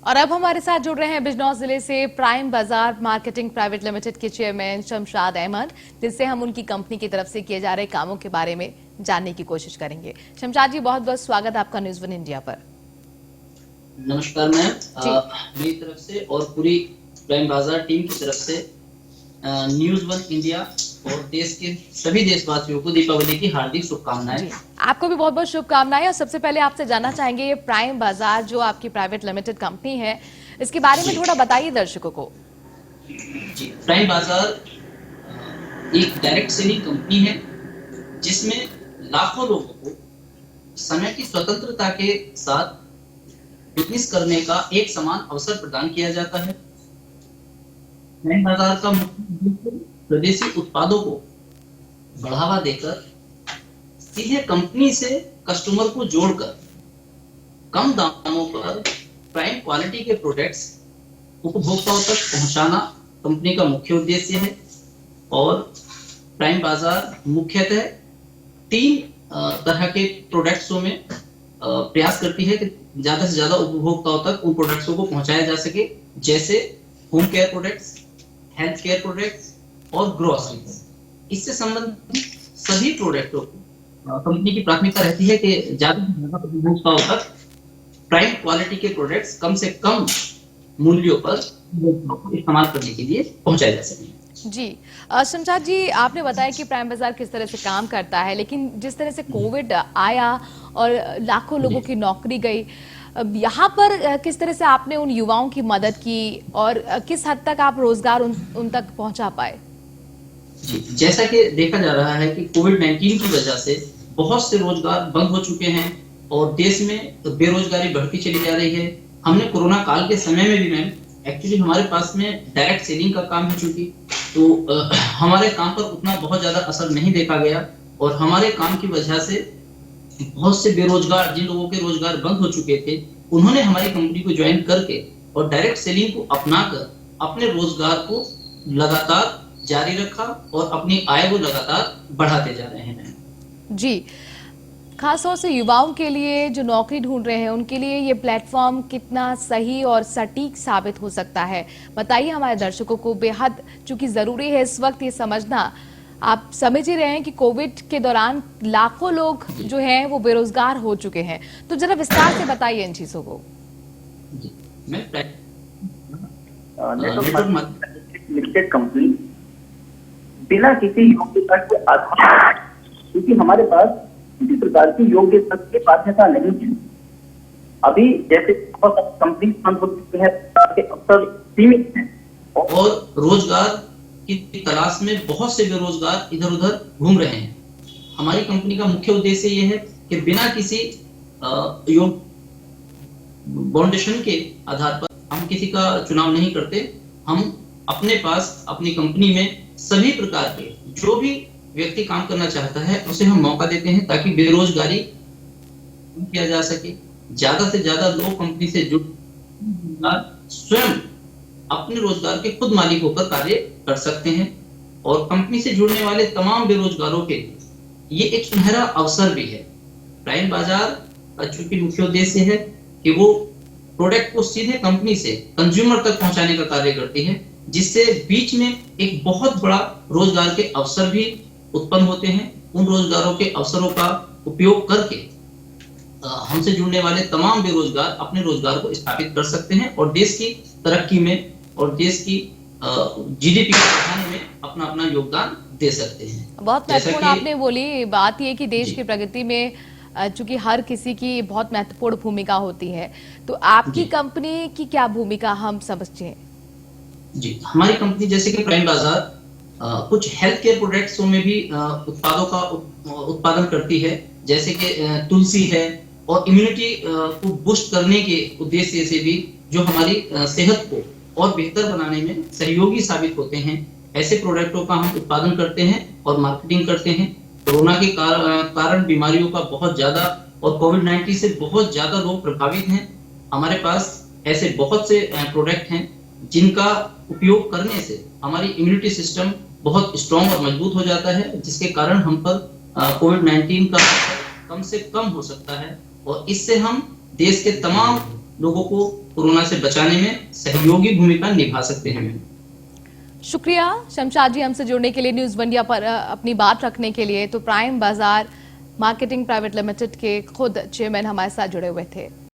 और अब हमारे साथ जुड़ रहे हैं बिजनौर जिले से प्राइम बाजार मार्केटिंग प्राइवेट लिमिटेड के चेयरमैन शमशाद अहमद, जिससे हम उनकी कंपनी की तरफ से किए जा रहे कामों के बारे में जानने की कोशिश करेंगे। शमशाद जी, बहुत बहुत स्वागत आपका न्यूज़ वन इंडिया पर। नमस्कार मैम, मेरी तरफ से और पूरी प्राइम बाजार टीम की तरफ से न्यूज़ वन इंडिया और देश के सभी देशवासियों को दीपावली की हार्दिक शुभकामनाएं। आपको भी बहुत बहुत शुभकामनाएं। और सबसे पहले आपसे जानना चाहेंगे, ये प्राइम बाजार जो आपकी प्राइवेट लिमिटेड कंपनी है, इसके बारे में थोड़ा बताइए दर्शकों को। जी, प्राइम बाजार एक डायरेक्ट सेलिंग कंपनी है जिसमें लाखों लोगों को समय की स्वतंत्रता के साथ बिजनेस करने का एक समान अवसर प्रदान किया जाता है। प्राइम बाजार का मुख्य उद्देश्य स्वदेशी उत्पादों को बढ़ावा देकर सीधे कंपनी से कस्टमर को जोड़कर कम दामों पर प्राइम क्वालिटी के प्रोडक्ट्स उपभोक्ताओं तक पहुंचाना कंपनी का मुख्य उद्देश्य है। और प्राइम बाजार मुख्यतः 3 तरह के प्रोडक्ट्सों में प्रयास करती है कि ज्यादा से ज्यादा उपभोक्ताओं तक उन प्रोडक्ट्सों को पहुंचाया जा सके, जैसे home care products, health care products और ग्रोसरीज। इससे संबंधित सभी प्रोडक्टों को कंपनी की प्राथमिकता रहती है कि ज्यादा से ज्यादा उपभोक्ताओं तक प्राइम क्वालिटी के प्रोडक्ट्स कम से कम मूल्यों पर इस्तेमाल करने के लिए पहुंचाए जा सके। जी, शमशाद जी, आपने बताया कि प्राइम बाजार किस तरह से काम करता है, लेकिन जिस तरह से कोविड आया और लाखों लोगों की नौकरी गई, यहाँ पर किस तरह से आपने उन युवाओं की मदद की और किस हद तक आप रोजगार उन तक पहुंचा पाए? जी, जैसा कि देखा जा रहा है कि कोविड-19 की वजह से बहुत से रोजगार बंद हो चुके हैं और देश में बेरोजगारी बढ़ती चली जा रही है। हमने कोरोना काल के समय में भी मैम एक्चुअली हमारे पास में डायरेक्ट सेलिंग का काम है, चूंकि तो हमारे काम पर उतना बहुत ज्यादा असर नहीं देखा गया और हमारे काम की वजह से बहुत से बेरोजगार, जिन लोगों के रोजगार बंद हो चुके थे, उन्होंने हमारी कंपनी को ज्वाइन करके और डायरेक्ट सेलिंग को अपनाकर अपने रोजगार को लगातार जारी रखा और अपनी आय को लगातार बढ़ाते जा रहे हैं। जी, खास तौर से युवाओं के लिए जो नौकरी ढूंढ रहे हैं, उनके लिए ये प्लेटफॉर्म कितना सही और सटीक साबित हो सकता है, बताइए हमारे दर्शकों को। बेहद चूंकि जरूरी है इस वक्त ये समझना, आप समझ ही रहे हैं कि कोविड के दौरान लाखों लोग जो हैं वो बेरोजगार हो चुके हैं, तो जरा विस्तार से बताइए इन चीजों को। लिमिटेड कंपनी बिना किसी योग्यता के आधार, क्योंकि हमारे पास किसी प्रकार की योग्यता की बाध्यता नहीं है। अभी जैसे बहुत कंपनी बंद हो चुकी है, अवसर सीमित हैं और रोजगार की तलाश में बहुत से बेरोजगार इधर उधर घूम रहे हैं। हमारी कंपनी का मुख्य उद्देश्य ये है कि बिना किसी बाउंडेशन के आधार पर हम किसी का चुनाव नहीं करते। हम अपने पास अपनी कंपनी में सभी प्रकार के जो भी व्यक्ति काम करना चाहता है उसे हम मौका देते हैं, ताकि बेरोजगारी किया जा सके, ज्यादा से ज्यादा लोग कंपनी से जुड़ स्वयं अपने रोजगार के खुद मालिक होकर कार्य कर सकते हैं। और कंपनी से जुड़ने वाले तमाम बेरोजगारों के लिए ये एक सुनहरा अवसर भी है। प्राइम बाजार का चूंकि मुख्य उद्देश्य है कि वो प्रोडक्ट को सीधे कंपनी से कंज्यूमर तक पहुंचाने का कार्य करती है, जिससे बीच में एक बहुत बड़ा रोजगार के अवसर भी उत्पन्न होते हैं। उन रोजगारों के अवसरों का उपयोग करके हमसे जुड़ने वाले तमाम बेरोजगार अपने रोजगार को स्थापित कर सकते हैं और देश की तरक्की में और देश की जीडीपी को बढ़ाने में अपना अपना योगदान दे सकते हैं। बहुत महत्वपूर्ण आपने बोली बात ये कि देश की प्रगति में चूंकि हर किसी की बहुत महत्वपूर्ण भूमिका होती है, तो आपकी कंपनी की क्या भूमिका हम समझते हैं? जी, हमारी कंपनी जैसे कि प्राइम बाजार कुछ हेल्थ केयर प्रोडक्ट्सों में भी उत्पादों का उत्पादन करती है, जैसे कि तुलसी है, और इम्यूनिटी को बूस्ट करने के उद्देश्य से भी जो हमारी सेहत को और बेहतर बनाने में सहयोगी साबित होते हैं, ऐसे प्रोडक्टों का हम उत्पादन करते हैं और मार्केटिंग करते हैं। कोरोना के कारण बीमारियों का बहुत ज्यादा और कोविड-19 से बहुत ज्यादा लोग प्रभावित हैं। हमारे पास ऐसे बहुत से प्रोडक्ट हैं जिनका उपयोग करने से हमारी इम्यूनिटी सिस्टम बहुत स्ट्रॉन्ग और मजबूत हो जाता है, जिसके कारण हम पर कोविड-19 का कम से कम हो सकता है और इससे हम देश के तमाम लोगों को कोरोना से बचाने में सहयोगी भूमिका निभा सकते हैं। शुक्रिया शमशाद जी हमसे जुड़ने के लिए, न्यूज इंडिया पर अपनी बात रखने के लिए। तो प्राइम बाजार मार्केटिंग प्राइवेट लिमिटेड के खुद चेयरमैन हमारे साथ जुड़े हुए थे।